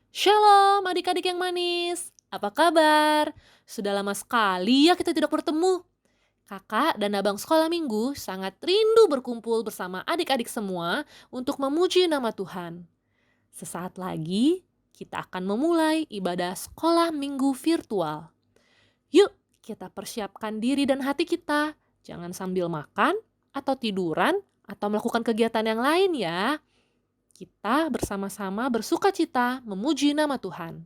Shalom adik-adik yang manis, apa kabar? Sudah lama sekali ya kita tidak bertemu. Kakak dan abang sekolah minggu sangat rindu berkumpul bersama adik-adik semua untuk memuji nama Tuhan. Sesaat lagi kita akan memulai ibadah sekolah minggu virtual. Yuk kita persiapkan diri dan hati kita, jangan sambil makan atau tiduran atau melakukan kegiatan yang lain ya. Kita bersama-sama bersukacita memuji nama Tuhan.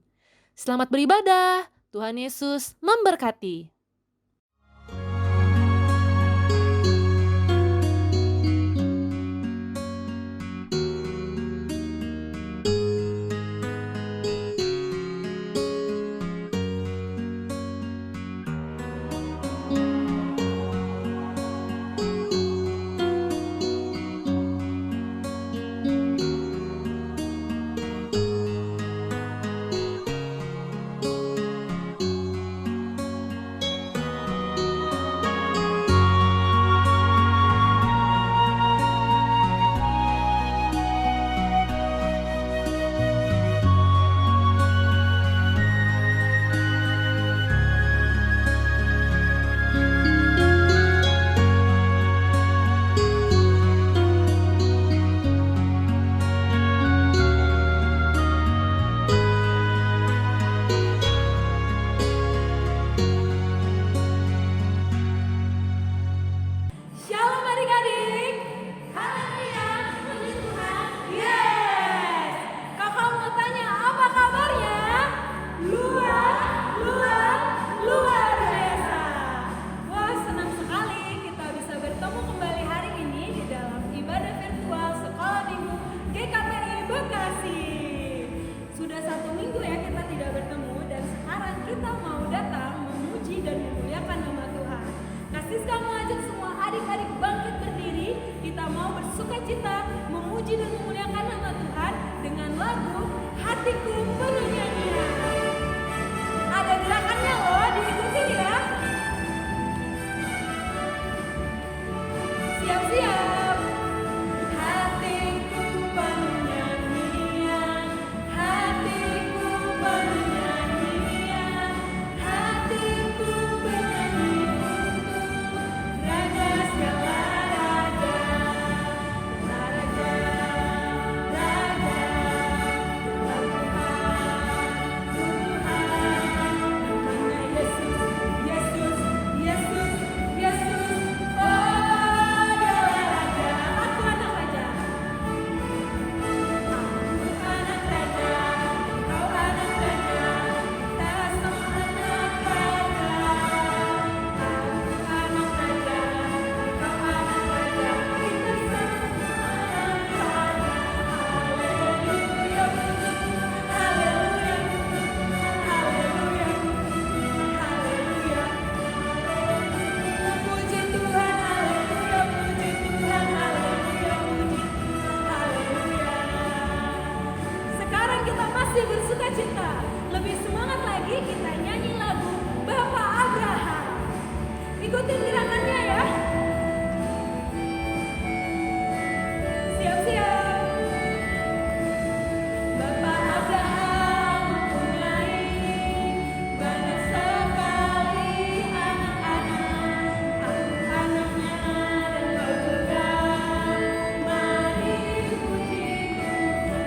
Selamat beribadah. Tuhan Yesus memberkati. Shalom adik-adik. Haleluya, puji Tuhan. Yes. Kakak mau tanya apa kabarnya? Luar biasa. Wah, senang sekali kita bisa bertemu kembali hari ini di dalam ibadah virtual Sekolah Minggu GKPI Bekasi. Sudah 1 minggu ya kita tidak bertemu dan sekarang kita mau datang memuji dan memuliakan nama Tuhan. Kasih kamu ajak semua adik-adik bangkit berdiri. Kita mau bersukacita memuji dan memuliakan nama Tuhan dengan lagu Hatiku Penuh Nyanyian. Ada gerakannya loh, diikutin ya. Siap-siap. Hatiku penuh nyanyian, hatiku penuh nyanyian, hatiku bernyanyi untuk Raja segala raja, raja, raja, Tuhan, namanya Yesus, Yesus, Yesus, Yesus. Oh, dialah raja, aku anak raja. Aku anak raja, kau anak raja, kita semua anak raja. Aku anak raja, kau anak raja, kita semua anak raja. Haleluya, haleluya, haleluya, haleluya. Puji Tuhan, haleluya, puji Tuhan, haleluya, puji Tuhan, haleluya. Sekarang kita masih bersukacita. Lebih semangat lagi kita nyanyi lagu Bapak Abraham. Ikutin gerakannya ya. Siap-siap. Bapak Abraham mempunyai banyak sekali anak-anak. Aku anaknya dan kau juga. Mari pujiku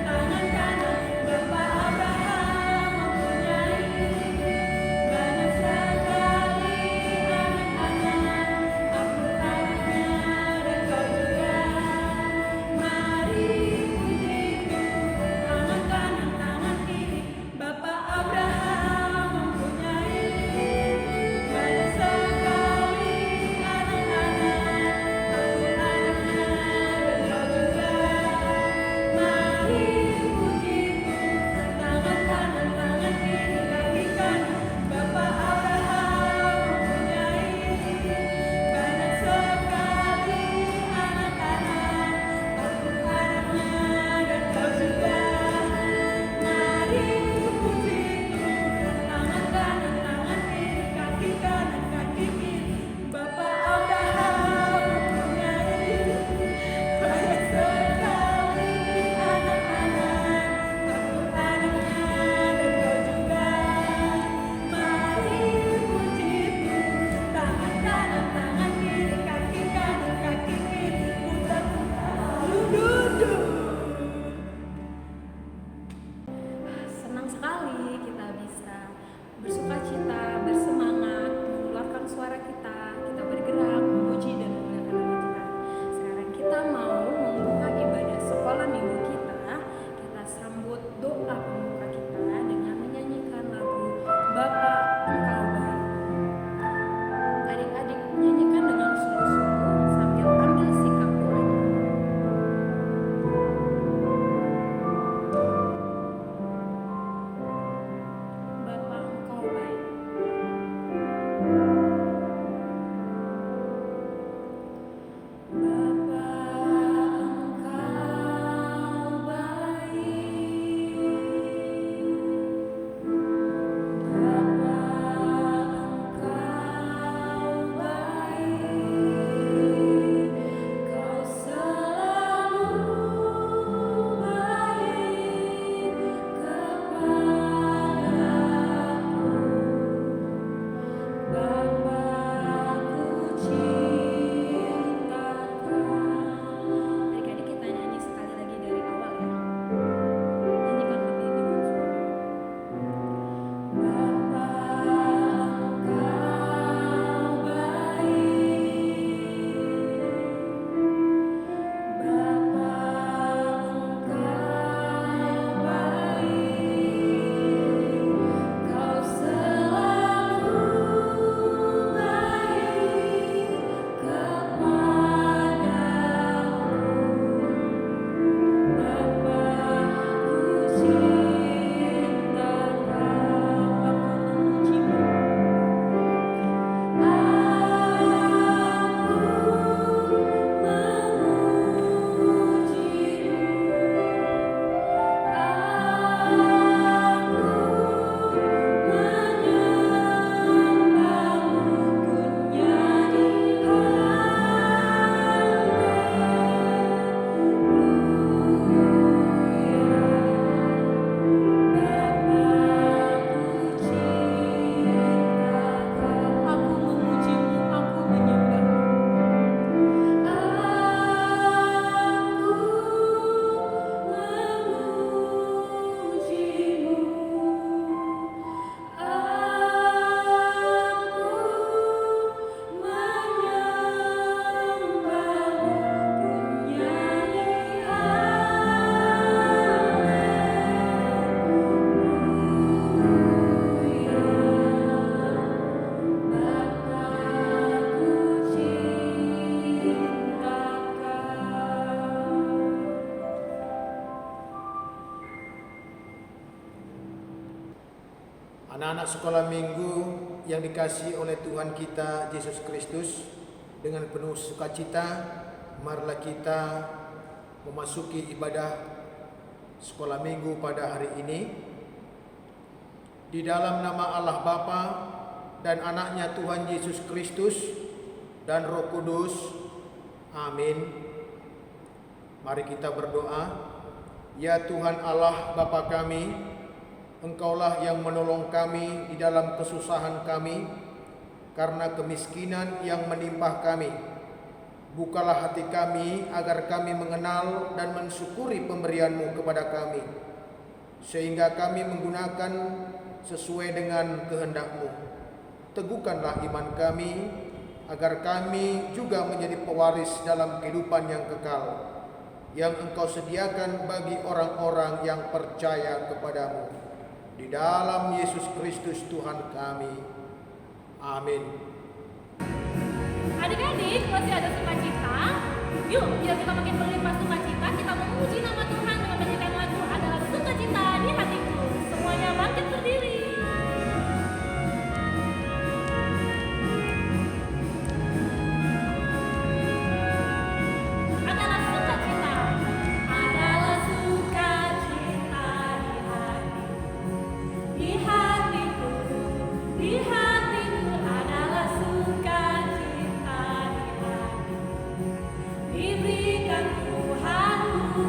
tangan kanan. Bapak Abraham mempunyai banyak sekali anak-anak. doa pembuka kita dengan menyanyikan lagu Bapa Engkau Baik. Adik-adik nyanyikan dengan sungguh-sungguh sambil ambil sikap doanya. Bapa Engkau Baik. Bapa Engkau baik. Bapa Engkau baik. Kau selalu baik kepadaku. Bapa ku cintakan. Adik-adik kita nyanyi sekali lagi dari awal ya. Nyanyikan lebih dengan suara. Bapa Engkau baik. Bapa Engkau baik. Kau selalu baik kepadaku. Bapa ku cintakan. Aku memujimu, aku menyembahmu. Anak-anak sekolah minggu yang dikasihi oleh Tuhan kita Yesus Kristus, dengan penuh sukacita marilah kita memasuki ibadah sekolah minggu pada hari ini. Di dalam nama Allah Bapa dan anaknya Tuhan Yesus Kristus dan Roh Kudus. Amin. Mari kita berdoa. Ya Tuhan Allah Bapa kami, Engkaulah yang menolong kami di dalam kesusahan kami karena kemiskinan yang menimpa kami. Bukalah hati kami agar kami mengenal dan mensyukuri pemberian-Mu kepada kami, sehingga kami menggunakan sesuai dengan kehendak-Mu. Teguhkanlah iman kami agar kami juga menjadi pewaris dalam kehidupan yang kekal yang Engkau sediakan bagi orang-orang yang percaya kepadamu. Di dalam Yesus Kristus Tuhan kami. Amin. Adik-adik, masih ada sukacita? Yuk, biar kita makin berlimpah sukacita, kita memuji nama Tuhan dengan menyanyikan lagu Adalah Sukacita di Hatiku. Semuanya bangkit berdiri. Adalah sukacita. Adalah sukacita di hatiku. Di hatiku adalah sukacita di hatiku. Diberikan Tuhanku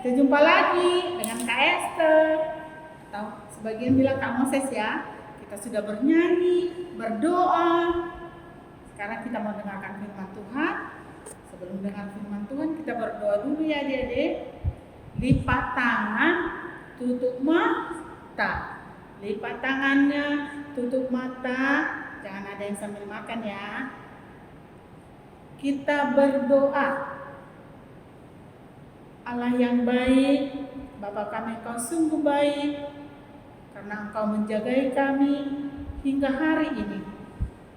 Kita jumpa lagi dengan Kak Esther, atau sebagian bilang Kak Moses ya. Kita sudah bernyanyi, berdoa. Sekarang kita mau dengarkan firman Tuhan. Sebelum dengar firman Tuhan, kita berdoa dulu ya adik-adik. Lipat tangan, tutup mata. Lipat tangannya, tutup mata. Jangan ada yang sambil makan ya. Kita berdoa. Allah yang baik, Bapa kami Engkau sungguh baik, karena Engkau menjagai kami hingga hari ini.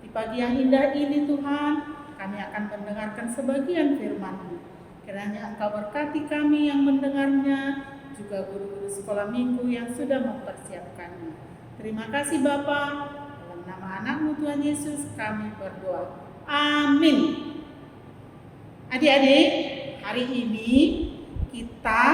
Di pagi yang indah ini Tuhan, kami akan mendengarkan sebagian firman-Mu. Kiranya Engkau berkati kami yang mendengarnya, juga guru-guru sekolah minggu yang sudah mempersiapkannya. Terima kasih Bapa, dalam nama anak-Mu Tuhan Yesus kami berdoa. Amin. Adik-adik, hari ini kita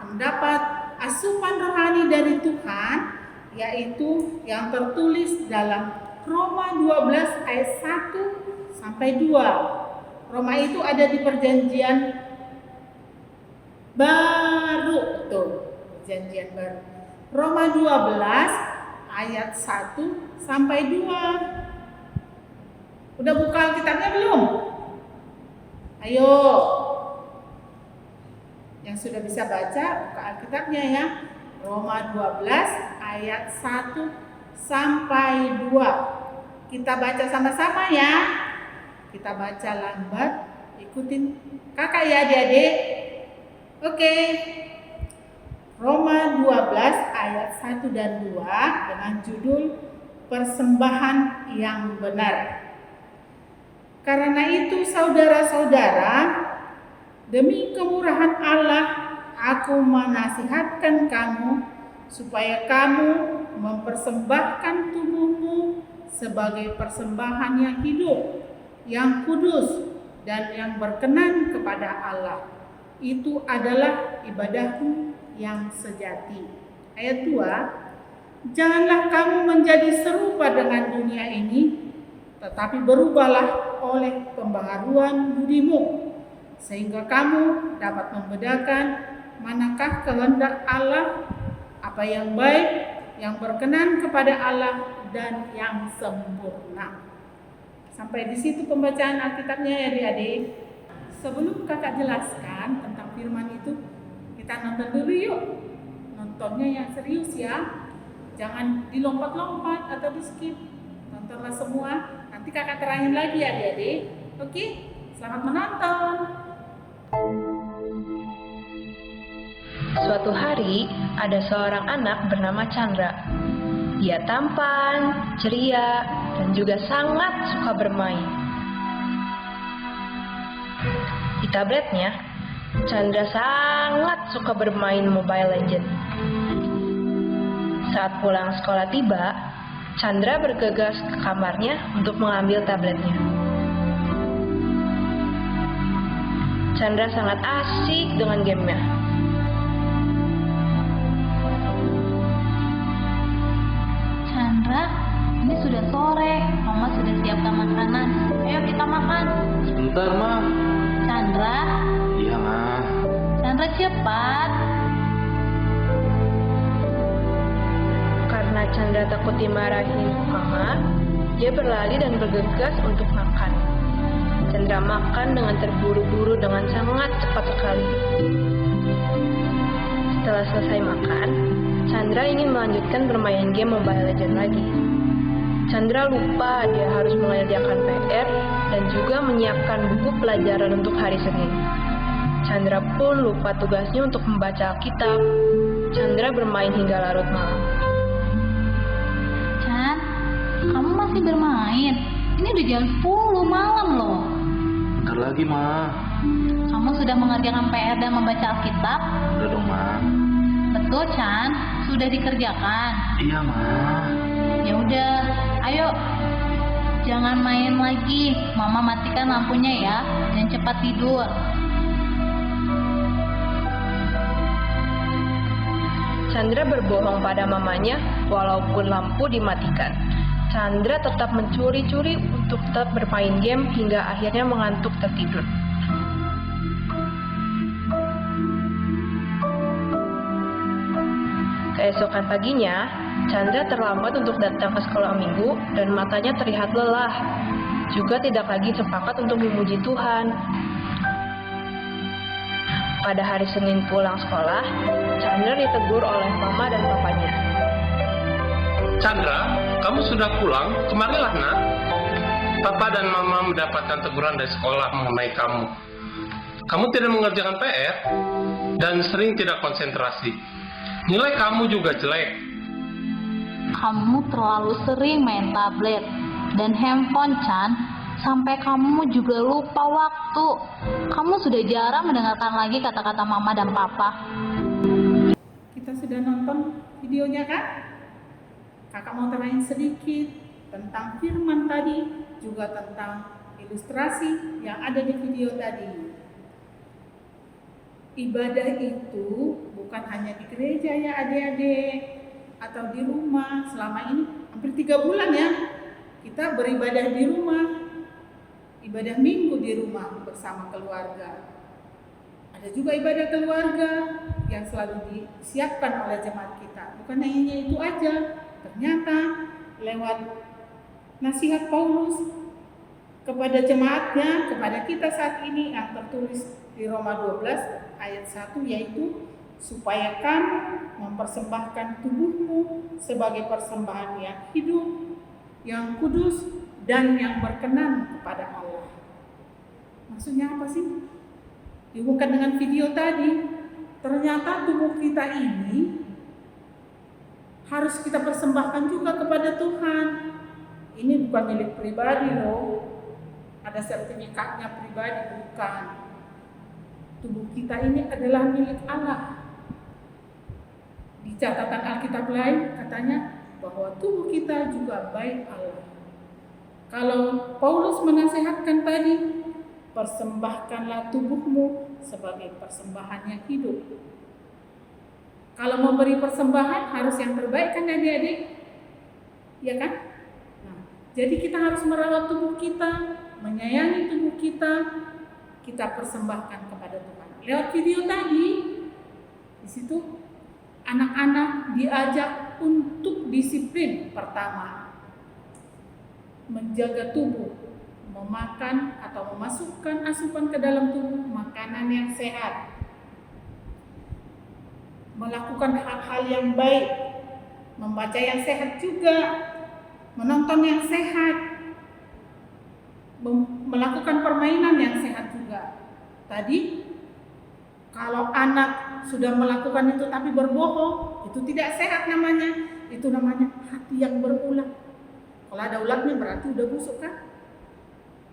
mendapat asupan rohani dari Tuhan, yaitu yang tertulis dalam Roma 12 ayat 1 sampai 2. Roma itu ada di perjanjian baru, betul, perjanjian baru. Roma 12 ayat 1 sampai 2. Udah buka Alkitabnya belum? Ayo. Yang sudah bisa baca, buka Alkitabnya ya. Roma 12 ayat 1 sampai 2. Kita baca sama-sama ya. Kita baca lambat, ikutin kakak ya adik-adik. Oke. Roma 12 ayat 1 dan 2 dengan judul Persembahan yang Benar. Karena itu saudara-saudara, demi kemurahan Allah, aku menasihatkan kamu supaya kamu mempersembahkan tubuhmu sebagai persembahan yang hidup, yang kudus, dan yang berkenan kepada Allah. Itu adalah ibadahmu yang sejati. Ayat 2, janganlah kamu menjadi serupa dengan dunia ini, tetapi berubahlah oleh pembaharuan budimu, sehingga kamu dapat membedakan manakah kehendak Allah, apa yang baik, yang berkenan kepada Allah, dan yang sempurna. Sampai di situ pembacaan Alkitabnya ya adik-adik. Sebelum kakak jelaskan tentang firman itu, kita nonton dulu yuk. Nontonnya yang serius ya, jangan dilompat-lompat atau di skip. Nontonlah semua, nanti kakak terangin lagi ya adik-adik. Oke, selamat menonton. Suatu hari, ada seorang anak bernama Chandra. Dia tampan, ceria, dan juga sangat suka bermain. Di tabletnya, Chandra sangat suka bermain Mobile Legends. Saat pulang sekolah tiba, Chandra bergegas ke kamarnya untuk mengambil tabletnya. Chandra sangat asik dengan gamenya. Chandra, ini sudah sore. Mama sudah siapkan makanan. Ayo kita makan. Sebentar, Ma. Chandra, Iya, Ma. Chandra cepat. Karena Chandra takut dimarahin Mama, dia berlari dan bergegas untuk makan. Chandra makan dengan terburu-buru dengan sangat cepat sekali. Setelah selesai makan, Chandra ingin melanjutkan bermain game Mobile Legends lagi. Chandra lupa dia harus mengerjakan PR dan juga menyiapkan buku pelajaran untuk hari Senin. Chandra pun lupa tugasnya untuk membaca Alkitab. Chandra bermain hingga larut malam. Chan, kamu masih bermain? Ini udah jam 10 malam loh. Bentar lagi, Ma. Kamu sudah mengerjakan PR dan membaca Alkitab? Udah dong, Ma. Betul, Chan. Sudah dikerjakan. Iya, Ma. Ya udah, ayo. Jangan main lagi. Mama matikan lampunya ya. Dan cepat tidur. Chandra berbohong pada mamanya walaupun lampu dimatikan. Chandra tetap mencuri-curi untuk tetap bermain game hingga akhirnya mengantuk tertidur. Keesokan paginya, Chandra terlambat untuk datang ke sekolah minggu dan matanya terlihat lelah. Juga tidak lagi sepakat untuk memuji Tuhan. Pada hari Senin pulang sekolah, Chandra ditegur oleh mama dan papanya. Chandra, kamu sudah pulang? Kemarilah nak. Papa dan mama mendapatkan teguran dari sekolah mengenai kamu. Kamu tidak mengerjakan PR dan sering tidak konsentrasi. Nilai kamu juga jelek. Kamu terlalu sering main tablet dan handphone, Chan. Sampai kamu juga lupa waktu. Kamu sudah jarang mendengarkan lagi kata-kata mama dan papa. Kita sudah nonton videonya kan? Kakak mau terangin sedikit tentang firman tadi, juga tentang ilustrasi yang ada di video tadi. Ibadah itu bukan hanya di gereja ya adik-adik, atau di rumah. Selama ini hampir 3 bulan ya, kita beribadah di rumah. Ibadah minggu di rumah bersama keluarga. Ada juga ibadah keluarga yang selalu disiapkan oleh jemaat kita. Bukan hanya itu aja, ternyata lewat nasihat Paulus kepada jemaatnya, kepada kita saat ini yang tertulis di Roma 12 ayat 1, yaitu supaya kamu mempersembahkan tubuhmu sebagai persembahan yang hidup, yang kudus, dan yang berkenan kepada Allah. Maksudnya apa sih? Dihubungkan dengan video tadi, ternyata tubuh kita ini harus kita persembahkan juga kepada Tuhan. Ini bukan milik pribadi loh. Ada sertifikatnya pribadi, bukan. Tubuh kita ini adalah milik Allah. Di catatan Alkitab lain katanya bahwa tubuh kita juga baik Allah. Kalau Paulus menasihatkan tadi, persembahkanlah tubuhmu sebagai persembahan yang hidup. Kalau memberi persembahan harus yang terbaik kan adik-adik? Ya kan? Nah, jadi kita harus merawat tubuh kita, menyayangi tubuh kita persembahkan kepada Tuhan. Lewat video tadi, di situ anak-anak diajak untuk disiplin. Pertama, menjaga tubuh, memakan atau memasukkan asupan ke dalam tubuh makanan yang sehat, melakukan hal-hal yang baik, membaca yang sehat juga, menonton yang sehat, melakukan permainan yang sehat juga. Tadi kalau anak sudah melakukan itu tapi berbohong, itu tidak sehat namanya. Itu namanya hati yang berulat. Kalau ada ulatnya berarti udah busuk kan?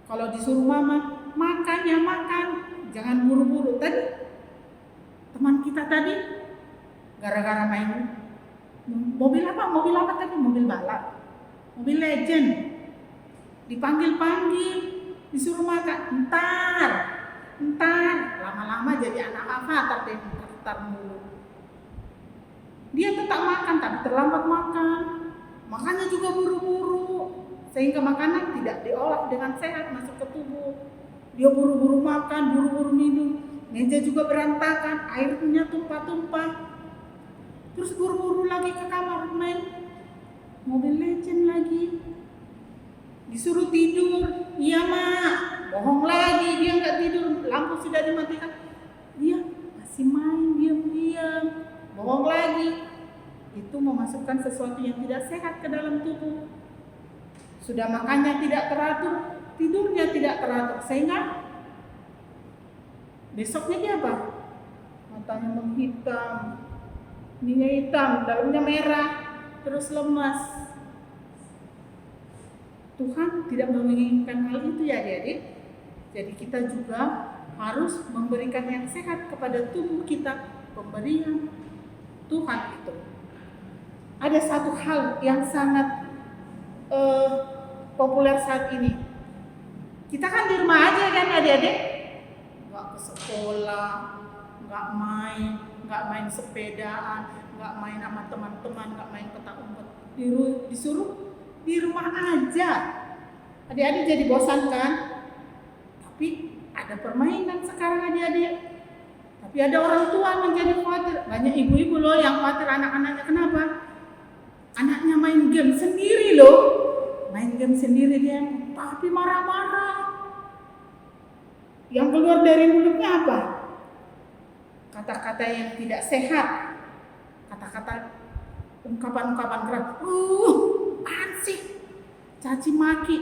Kalau disuruh mama, makan ya makan, jangan buru-buru. Tadi teman kita tadi gara-gara main mobil apa tadi? Mobil balap, mobil legend. Dipanggil-panggil, disuruh makan, entar, lama-lama jadi anak avatar deh, entar mulu. Dia tetap makan tapi terlambat makan, makannya juga buru-buru, sehingga makanan tidak diolah dengan sehat masuk ke tubuh. Dia buru-buru makan, buru-buru minum, meja juga berantakan, airnya tumpah-tumpah. Terus buru-buru lagi ke kamar main mobil legend lagi. Disuruh tidur, iya mak, bohong lagi, dia nggak tidur, lampu sudah dimatikan, dia masih main diam-diam, bohong lagi. Itu memasukkan sesuatu yang tidak sehat ke dalam tubuh. Sudah makannya tidak teratur, tidurnya tidak teratur, sehingga besoknya dia apa? Matanya menghitam, ininya hitam, dalamnya merah, terus lemas. Tuhan tidak menginginkan hal itu ya adik-adik. Jadi kita juga harus memberikan yang sehat kepada tubuh kita, pemberian Tuhan itu. Ada satu hal yang sangat populer saat ini. Kita kan di rumah aja kan adik-adik, nggak ke sekolah, nggak main sepedaan, nggak main sama teman-teman, nggak main petak umpet, disuruh di rumah aja. Adik-adik jadi bosan kan? Tapi ada permainan sekarang adik-adik. Tapi ada orang tua menjadi khawatir. Banyak ibu-ibu loh yang khawatir anak-anaknya. Kenapa? Anaknya main game sendiri loh. Main game sendiri dia, tapi marah-marah. Yang keluar dari mulutnya apa? Kata-kata yang tidak sehat. Kata-kata ungkapan-ungkapan keras. Apaan sih? Caci maki.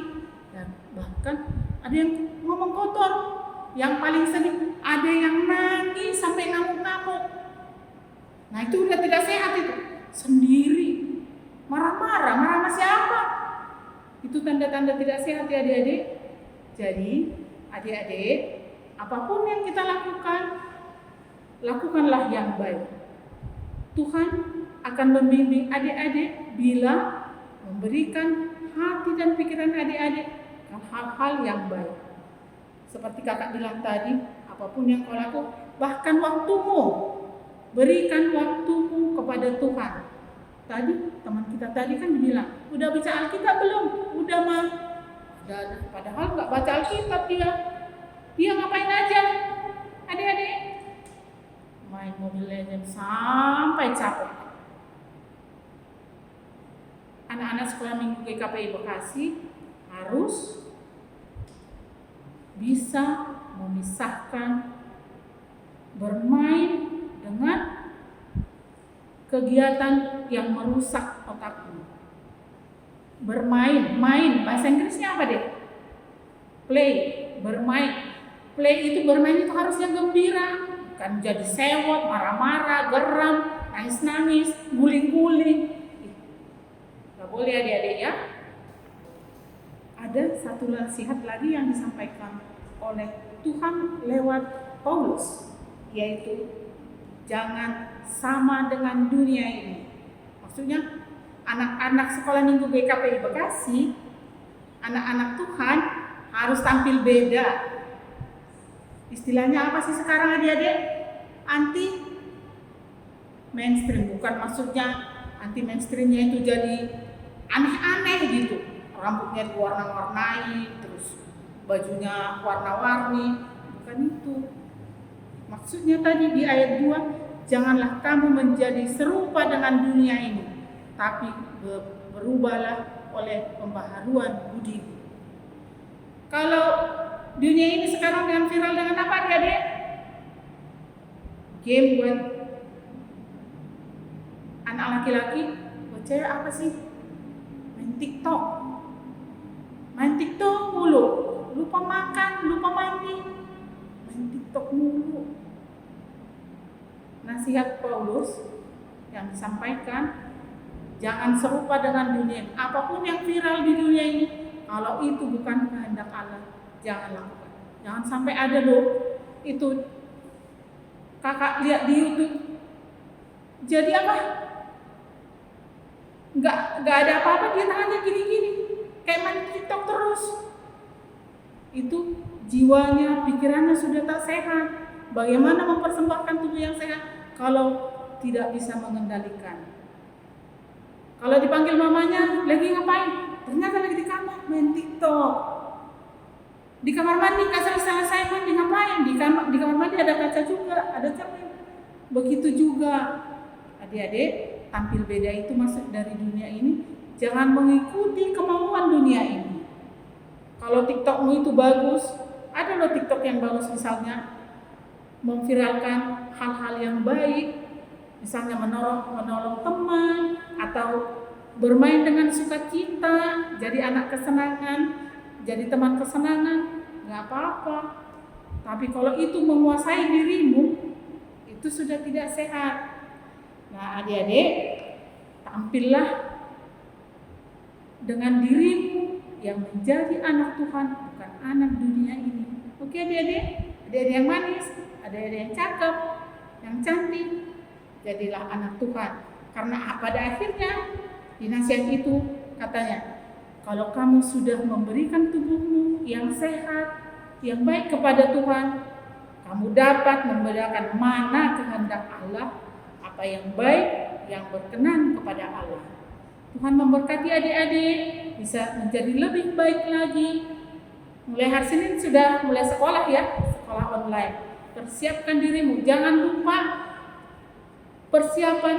Dan bahkan ada yang ngomong kotor. Yang paling sedih, ada yang nangis sampai ngamuk-ngamuk. Nah itu udah tidak sehat itu. Sendiri. Marah-marah. Marah sama siapa? Itu tanda-tanda tidak sehat ya adik-adik. Jadi adik-adik, apapun yang kita lakukan, lakukanlah yang baik. Tuhan akan membimbing adik-adik bila memberikan hati dan pikiran adik-adik ke hal-hal yang baik. Seperti kakak bilang tadi, apapun yang kau lakukan, bahkan waktumu, berikan waktumu kepada Tuhan. Tadi teman kita tadi kan bilang, udah baca Alkitab belum? Udah mah. Padahal nggak baca Alkitab dia. Dia ngapain aja? Adik-adik main Mobile Legends sampai capek. Anak-anak sekolah minggu GKPI Bekasi harus bisa memisahkan bermain dengan kegiatan yang merusak otakmu. Bermain, main, bahasa Inggrisnya apa deh? Play, bermain. Play itu bermain itu harusnya gembira, bukan jadi sewot, marah-marah, geram, nangis-nangis, guling-guling. Gak boleh adik-adik ya. Ada satu nasihat lagi yang disampaikan oleh Tuhan lewat Paulus, yaitu jangan sama dengan dunia ini. Maksudnya anak-anak sekolah minggu GKPI Bekasi, anak-anak Tuhan harus tampil beda. Istilahnya apa sih sekarang adik-adik? Anti mainstream, bukan maksudnya anti mainstreamnya itu jadi aneh-aneh gitu. Rambutnya diwarna-warnai, terus bajunya warna-warni, bukan itu. Maksudnya tadi di ayat 2, janganlah kamu menjadi serupa dengan dunia ini, tapi berubahlah oleh pembaharuan budi. Kalau dunia ini sekarang dengan viral dengan apa adik-adik? Game buat anak laki-laki, buat cewek apa sih? Main TikTok. Main TikTok mulu, lupa makan, lupa mandi, main TikTok mulu. Nasihat Paulus yang disampaikan, jangan serupa dengan dunia. Apapun yang viral di dunia ini, kalau itu bukan kehendak Allah, jangan lakukan. Jangan sampai ada loh, itu kakak lihat di YouTube, jadi apa? Nggak ada apa-apa, dia tangannya gini-gini, kayak main TikTok terus. Itu jiwanya, pikirannya sudah tak sehat. Bagaimana mempersembahkan tubuh yang sehat kalau tidak bisa mengendalikan? Kalau dipanggil mamanya, lagi ngapain? Ternyata lagi di kamar main TikTok. Di kamar mandi nggak selesai mandi, ngapain? Di kamar mandi ada kaca juga, ada cermin. Begitu juga adik-adik, tampil beda itu masuk dari dunia ini. Jangan mengikuti kemauan dunia ini. Kalau TikTokmu itu bagus, ada loh TikTok yang bagus, misalnya memviralkan hal-hal yang baik, misalnya menolong teman, atau bermain dengan sukacita, jadi anak kesenangan, jadi teman kesenangan, nggak apa-apa. Tapi kalau itu menguasai dirimu, itu sudah tidak sehat. Nah adik-adik, tampillah dengan dirimu yang menjadi anak Tuhan, bukan anak dunia ini. Oke adik-adik? Adik-adik yang manis, adik-adik yang cakep, yang cantik, jadilah anak Tuhan. Karena pada akhirnya di nasihat itu katanya, kalau kamu sudah memberikan tubuhmu yang sehat, yang baik kepada Tuhan, kamu dapat membedakan mana kehendak Allah, apa yang baik, yang berkenan kepada Allah. Tuhan memberkati adik-adik bisa menjadi lebih baik lagi. Mulai hari Senin sudah mulai sekolah ya, sekolah online. persiapkan dirimu. Jangan lupa persiapan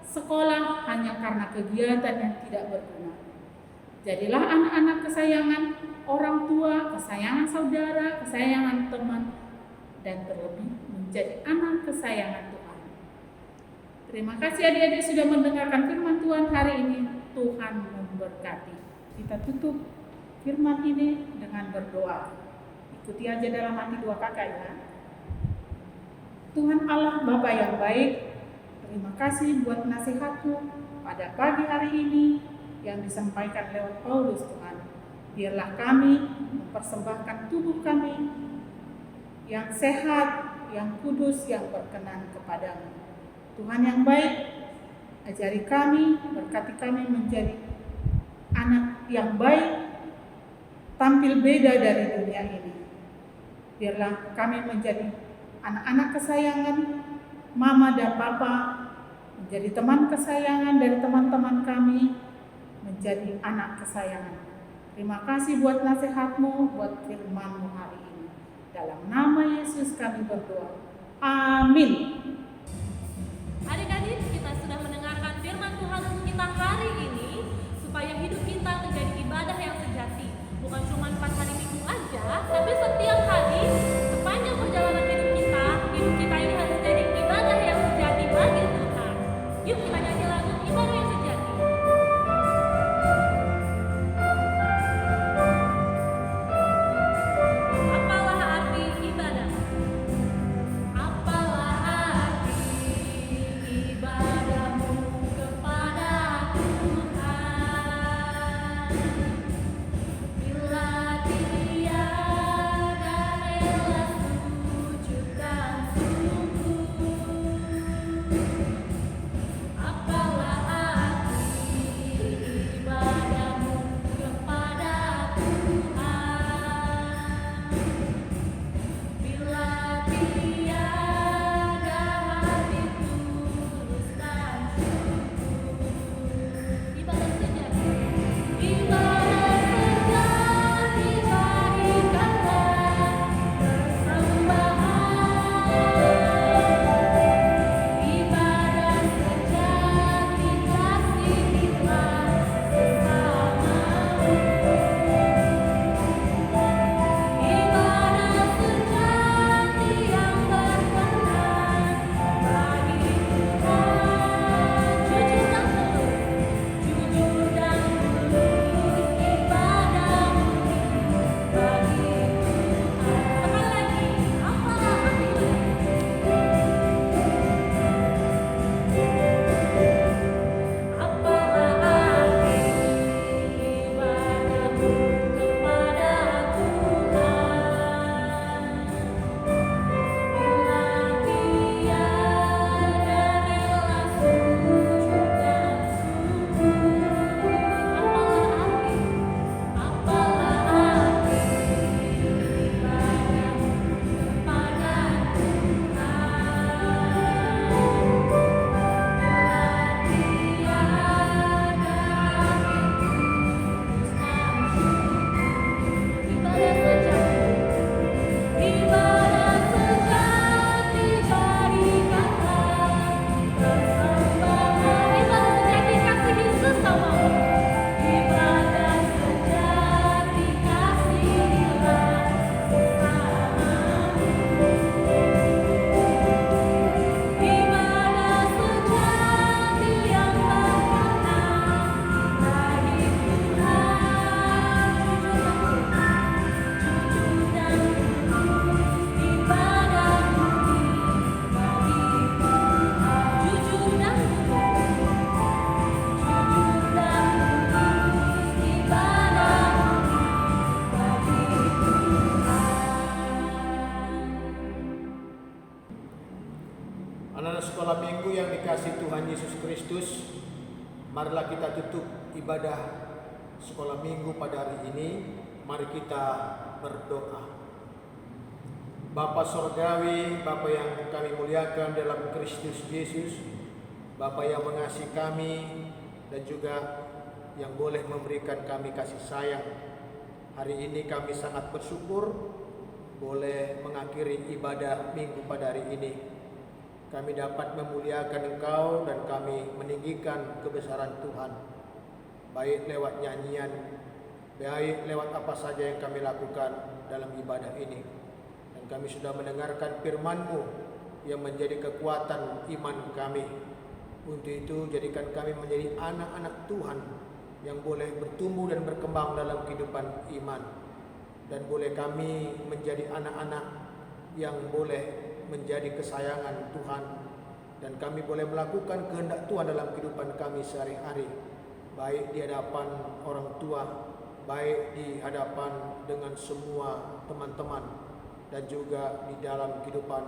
sekolah hanya karena kegiatan yang tidak berguna. Jadilah anak-anak kesayangan orang tua, kesayangan saudara, kesayangan teman, dan terlebih menjadi anak kesayangan Tuhan. Terima kasih adik-adik sudah mendengarkan firman Tuhan hari ini. Tuhan memberkati. Kita tutup firman ini dengan berdoa. Ikuti aja dalam hati doa kakak ya. Tuhan Allah Bapa yang baik, terima kasih buat nasihatmu pada pagi hari ini yang disampaikan lewat Paulus Tuhan. Biarlah kami mempersembahkan tubuh kami yang sehat, yang kudus, yang berkenan kepadamu. Tuhan yang baik, ajari kami, berkati kami menjadi anak yang baik, tampil beda dari dunia ini. Biarlah kami menjadi anak-anak kesayangan mama dan papa, menjadi teman kesayangan dari teman-teman kami, menjadi anak kesayangan. Terima kasih buat nasihatmu, buat firmanmu hari ini. Dalam nama Yesus kami berdoa. Amin. Adik-adik, kita sudah mendengarkan firman Tuhan untuk kita hari ini, supaya hidup kita menjadi ibadah yang sejati. Bukan cuma pas hari Minggu aja, tapi setiap hari, sepanjang perjalanan hidup kita ini harus jadi ibadah yang sejati bagi Tuhan. Yuk kita nyanyi lagu ibadah yang sejati. Apalah arti ibadah? Apalah arti ibadahmu kepada Tuhan? Bila tiada rela sujud dan sungguh. Apalah arti ibadahmu kepada Tuhan? Bila tiada hati tulus dan syukur. Ibadah sejati, ibadah sejati bagi kata persembahan. Ibadah sejati kasihlah sesamamu. Ibadah sejati yang berkenan bagi Tuhan. Jujur dan tulus ibadahmu bagi Tuhan. Sekali lagi, apalah arti ibadah? Apalah arti ibadahmu kepada Tuhan? Bila tiada rela sujud dan sungguh. Apalah arti ibadahmu kepada Ibadah sejati bagi kata persembahan. Ibadah sejati kasihi sesamamu. Ibadah sejati kasihilah sesamamu. Ibadah sejati yang berkenan bagi Tuhan. Jujur dan tulus ibadahmu bagi Tuhan. Jujur dan tulus ibadahmu bagi Tuhan. Anak-anak sekolah minggu yang dikasihi Tuhan Yesus Kristus, marilah kita tutup ibadah sekolah minggu pada hari ini. Mari kita berdoa. Bapa Sorgawi, Bapa yang kami muliakan dalam Kristus Yesus, Bapa yang mengasihi kami dan juga yang boleh memberikan kami kasih sayang. Hari ini kami sangat bersyukur boleh mengakhiri ibadah minggu pada hari ini. Kami dapat memuliakan Engkau dan kami meninggikan kebesaran Tuhan, baik lewat nyanyian, baik lewat apa saja yang kami lakukan dalam ibadah ini. Dan kami sudah mendengarkan firman-Mu yang menjadi kekuatan iman kami. Untuk itu jadikan kami menjadi anak-anak Tuhan yang boleh bertumbuh dan berkembang dalam kehidupan iman. Dan boleh kami menjadi anak-anak yang boleh menjadi kesayangan Tuhan. Dan kami boleh melakukan kehendak Tuhan dalam kehidupan kami sehari-hari, baik di hadapan orang tua, baik di hadapan dengan semua teman-teman, dan juga di dalam kehidupan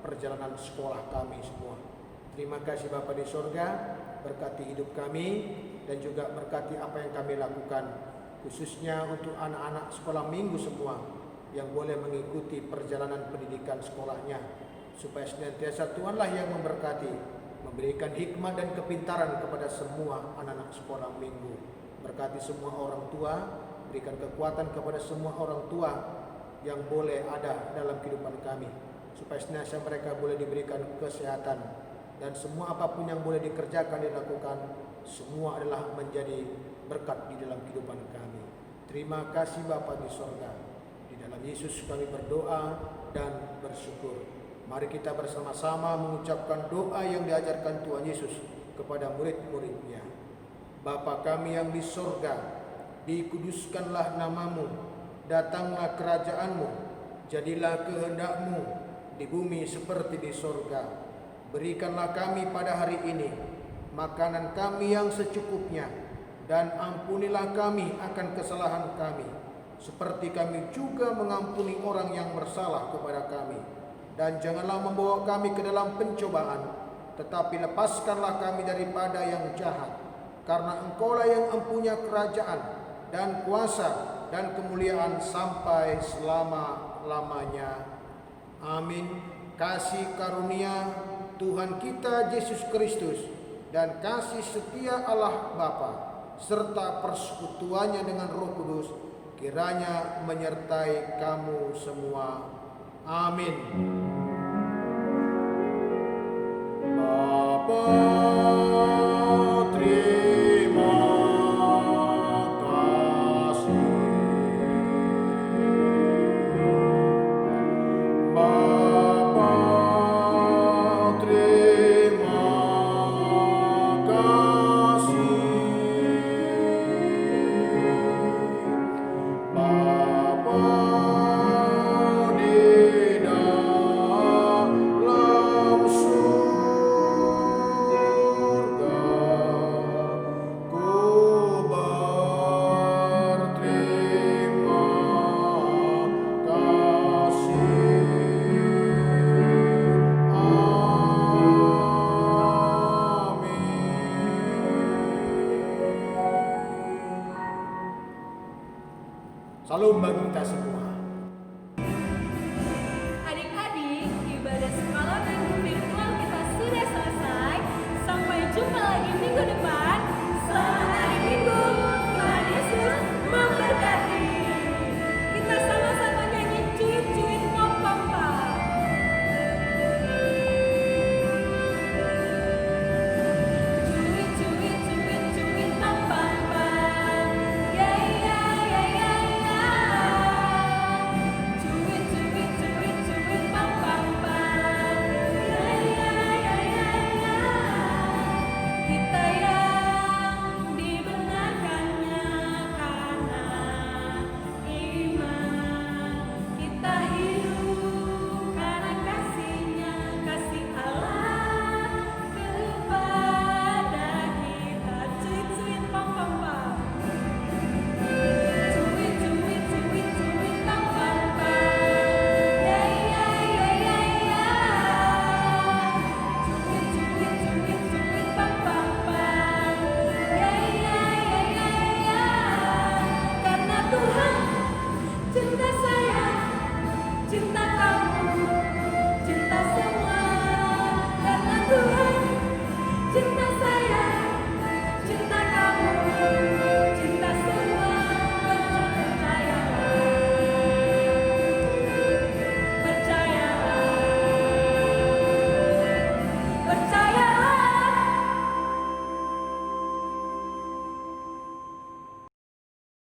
perjalanan sekolah kami semua. Terima kasih Bapa di sorga, berkati hidup kami dan juga berkati apa yang kami lakukan, khususnya untuk anak-anak sekolah minggu semua yang boleh mengikuti perjalanan pendidikan sekolahnya, supaya senantiasa Tuhanlah yang memberkati, memberikan hikmat dan kepintaran kepada semua anak-anak sekolah minggu. Berkati semua orang tua, berikan kekuatan kepada semua orang tua yang boleh ada dalam kehidupan kami, supaya senantiasa mereka boleh diberikan kesehatan, dan semua apapun yang boleh dikerjakan, dilakukan, semua adalah menjadi berkat di dalam kehidupan kami. Terima kasih Bapa di sorga. Di dalam Yesus kami berdoa dan bersyukur. Mari kita bersama-sama mengucapkan doa yang diajarkan Tuhan Yesus kepada murid-muridnya. Bapa kami yang di sorga, dikuduskanlah namamu, datanglah kerajaanmu, jadilah kehendak-Mu di bumi seperti di sorga. Berikanlah kami pada hari ini makanan kami yang secukupnya, dan ampunilah kami akan kesalahan kami, seperti kami juga mengampuni orang yang bersalah kepada kami. Dan janganlah membawa kami ke dalam pencobaan, tetapi lepaskanlah kami daripada yang jahat. Karena Engkaulah yang mempunyai kerajaan dan kuasa dan kemuliaan sampai selama-lamanya. Amin. Kasih karunia Tuhan kita Yesus Kristus dan kasih setia Allah Bapa serta persekutuannya dengan Roh Kudus kiranya menyertai kamu semua. Amin.